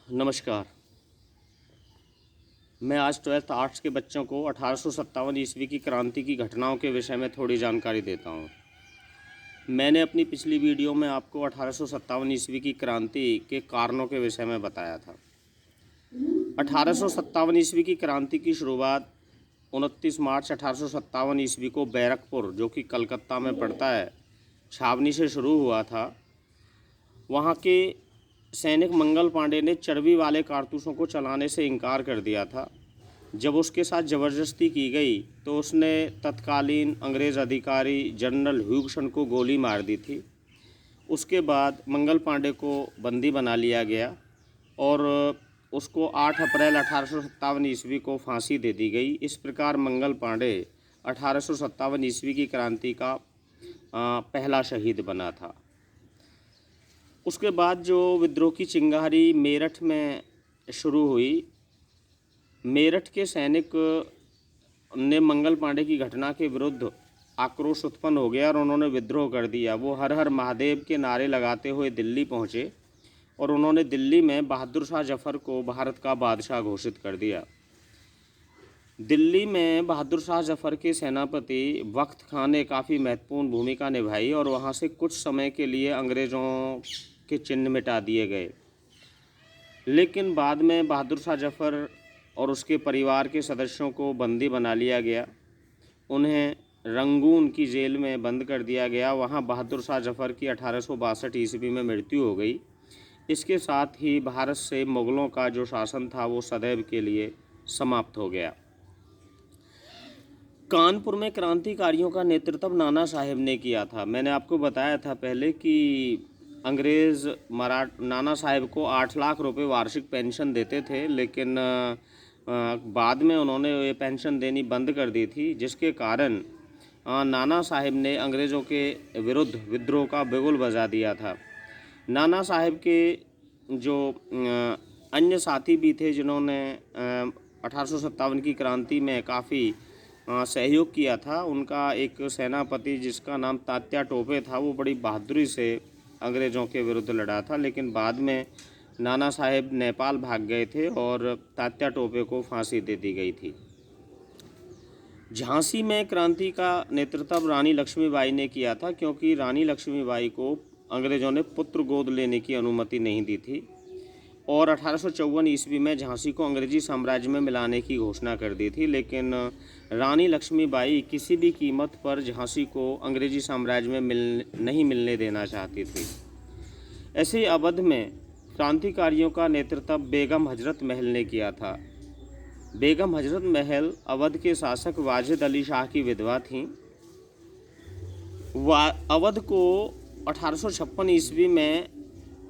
नमस्कार। मैं आज 12th आर्ट्स के बच्चों को 1857 ईस्वी की क्रांति की घटनाओं के विषय में थोड़ी जानकारी देता हूँ। मैंने अपनी पिछली वीडियो में आपको 1857 ईस्वी की क्रांति के कारणों के विषय में बताया था। 1857 ईस्वी की क्रांति की शुरुआत 29 मार्च 1857 ईस्वी को बैरकपुर, जो कि कलकत्ता में पड़ता है, छावनी से शुरू हुआ था। वहाँ के सैनिक मंगल पांडे ने चर्बी वाले कारतूसों को चलाने से इनकार कर दिया था। जब उसके साथ ज़बरदस्ती की गई तो उसने तत्कालीन अंग्रेज़ अधिकारी जनरल ह्यूगसन को गोली मार दी थी। उसके बाद मंगल पांडे को बंदी बना लिया गया और उसको 8 अप्रैल 1857 ईस्वी को फांसी दे दी गई। इस प्रकार मंगल पांडे 1857 ईस्वी की क्रांति का पहला शहीद बना था। उसके बाद जो विद्रोह की चिंगारी मेरठ में शुरू हुई, मेरठ के सैनिक ने मंगल पांडे की घटना के विरुद्ध आक्रोश उत्पन्न हो गया और उन्होंने विद्रोह कर दिया। वो हर हर महादेव के नारे लगाते हुए दिल्ली पहुँचे और उन्होंने दिल्ली में बहादुर शाह जफ़र को भारत का बादशाह घोषित कर दिया। दिल्ली में बहादुर शाह जफ़र के सेनापति बख्त खान ने काफ़ी महत्वपूर्ण भूमिका निभाई और वहाँ से कुछ समय के लिए अंग्रेज़ों के चिन्ह मिटा दिए गए। लेकिन बाद में बहादुर शाह जफ़र और उसके परिवार के सदस्यों को बंदी बना लिया गया। उन्हें रंगून की जेल में बंद कर दिया गया। वहाँ बहादुर शाह जफ़र की 1862 ईस्वी में मृत्यु हो गई। इसके साथ ही भारत से मुग़लों का जो शासन था वो सदैव के लिए समाप्त हो गया। कानपुर में क्रांतिकारियों का नेतृत्व नाना साहेब ने किया था। मैंने आपको बताया था पहले कि अंग्रेज़ नाना साहेब को 8 लाख रुपए वार्षिक पेंशन देते थे, लेकिन बाद में उन्होंने ये पेंशन देनी बंद कर दी थी, जिसके कारण नाना साहेब ने अंग्रेज़ों के विरुद्ध विद्रोह का बिगुल बजा दिया था। नाना साहेब के जो अन्य साथी भी थे जिन्होंने 1857 की क्रांति में काफ़ी सहयोग किया था, उनका एक सेनापति जिसका नाम तात्या टोपे था, वो बड़ी बहादुरी से अंग्रेज़ों के विरुद्ध लड़ा था। लेकिन बाद में नाना साहेब नेपाल भाग गए थे और तात्या टोपे को फांसी दे दी गई थी। झांसी में क्रांति का नेतृत्व रानी लक्ष्मीबाई ने किया था, क्योंकि रानी लक्ष्मीबाई को अंग्रेज़ों ने पुत्र गोद लेने की अनुमति नहीं दी थी और 1854 ईस्वी में झांसी को अंग्रेजी साम्राज्य में मिलाने की घोषणा कर दी थी। लेकिन रानी लक्ष्मीबाई किसी भी कीमत पर झांसी को अंग्रेजी साम्राज्य में नहीं मिलने देना चाहती थी। ऐसे ही अवध में क्रांतिकारियों का नेतृत्व बेगम हजरत महल ने किया था। बेगम हजरत महल अवध के शासक वाजिद अली शाह की विधवा थीं। अवध को 1856 ईस्वी में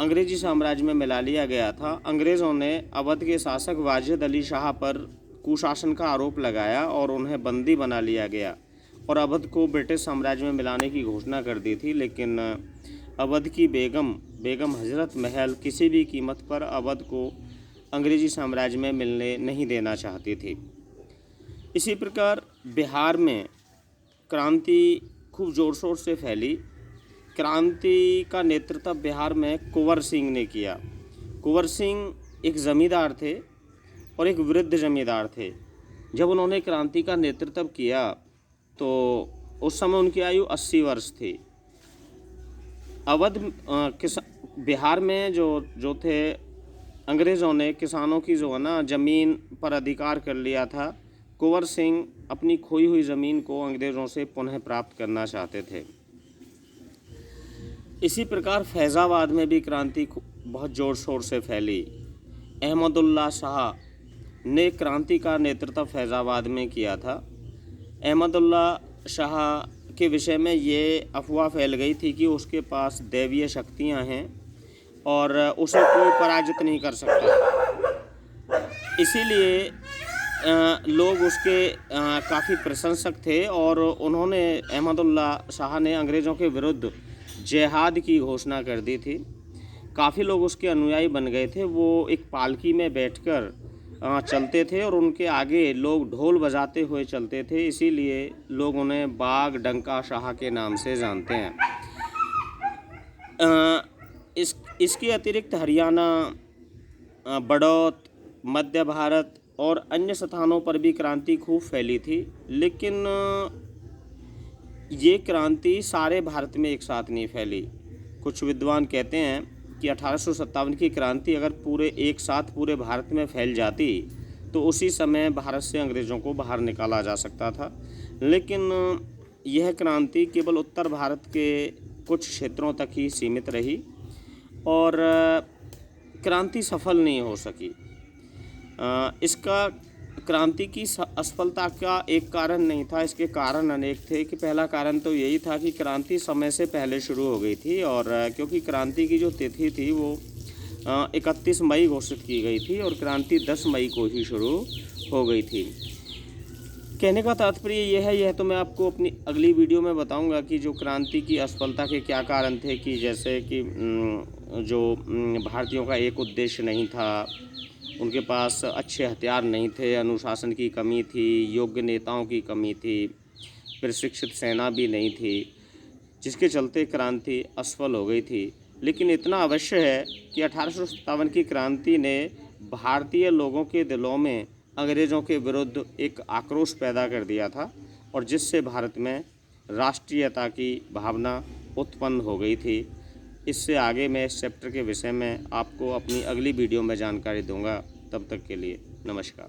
अंग्रेजी साम्राज्य में मिला लिया गया था। अंग्रेज़ों ने अवध के शासक वाजिद अली शाह पर कुशासन का आरोप लगाया और उन्हें बंदी बना लिया गया और अवध को ब्रिटिश साम्राज्य में मिलाने की घोषणा कर दी थी। लेकिन अवध की बेगम हजरत महल किसी भी कीमत पर अवध को अंग्रेजी साम्राज्य में मिलने नहीं देना चाहती थी। इसी प्रकार बिहार में क्रांति खूब ज़ोर शोर से फैली। क्रांति का नेतृत्व बिहार में कुंवर सिंह ने किया। कुंवर सिंह एक ज़मींदार थे और एक वृद्ध ज़मींदार थे। जब उन्होंने क्रांति का नेतृत्व किया तो उस समय उनकी आयु 80 वर्ष थी। बिहार में जो थे, अंग्रेज़ों ने किसानों की जो है ना ज़मीन पर अधिकार कर लिया था। कुंवर सिंह अपनी खोई हुई ज़मीन को अंग्रेज़ों से पुनः प्राप्त करना चाहते थे। इसी प्रकार फैज़ाबाद में भी क्रांति बहुत ज़ोर शोर से फैली। अहमदुल्ला शाह ने क्रांति का नेतृत्व फैज़ाबाद में किया था। अहमदुल्ला शाह के विषय में ये अफवाह फैल गई थी कि उसके पास दैवीय शक्तियां हैं और उसे कोई पराजित नहीं कर सकता। इसीलिए लोग उसके काफ़ी प्रशंसक थे और उन्होंने अहमदुल्ला शाह ने अंग्रेज़ों के विरुद्ध जिहाद की घोषणा कर दी थी। काफ़ी लोग उसके अनुयायी बन गए थे। वो एक पालकी में बैठकर चलते थे और उनके आगे लोग ढोल बजाते हुए चलते थे, इसीलिए लोग उन्हें बाग डंका शाह के नाम से जानते हैं। इसके अतिरिक्त हरियाणा बड़ौत, मध्य भारत और अन्य स्थानों पर भी क्रांति खूब फैली थी, लेकिन ये क्रांति सारे भारत में एक साथ नहीं फैली। कुछ विद्वान कहते हैं कि 1857 की क्रांति अगर एक साथ पूरे भारत में फैल जाती तो उसी समय भारत से अंग्रेज़ों को बाहर निकाला जा सकता था, लेकिन यह क्रांति केवल उत्तर भारत के कुछ क्षेत्रों तक ही सीमित रही और क्रांति सफल नहीं हो सकी। इसका क्रांति की असफलता का एक कारण नहीं था, इसके कारण अनेक थे। कि पहला कारण तो यही था कि क्रांति समय से पहले शुरू हो गई थी और क्योंकि क्रांति की जो तिथि थी वो 31 मई घोषित की गई थी और क्रांति 10 मई को ही शुरू हो गई थी। कहने का तात्पर्य यह तो मैं आपको अपनी अगली वीडियो में बताऊंगा कि जो क्रांति की असफलता के क्या कारण थे। कि जैसे कि जो भारतीयों का एक उद्देश्य नहीं था, उनके पास अच्छे हथियार नहीं थे, अनुशासन की कमी थी, योग्य नेताओं की कमी थी, प्रशिक्षित सेना भी नहीं थी, जिसके चलते क्रांति असफल हो गई थी। लेकिन इतना अवश्य है कि 1857 की क्रांति ने भारतीय लोगों के दिलों में अंग्रेज़ों के विरुद्ध एक आक्रोश पैदा कर दिया था और जिससे भारत में राष्ट्रीयता की भावना उत्पन्न हो गई थी। इससे आगे मैं इस चैप्टर के विषय में आपको अपनी अगली वीडियो में जानकारी दूंगा। तब तक के लिए नमस्कार।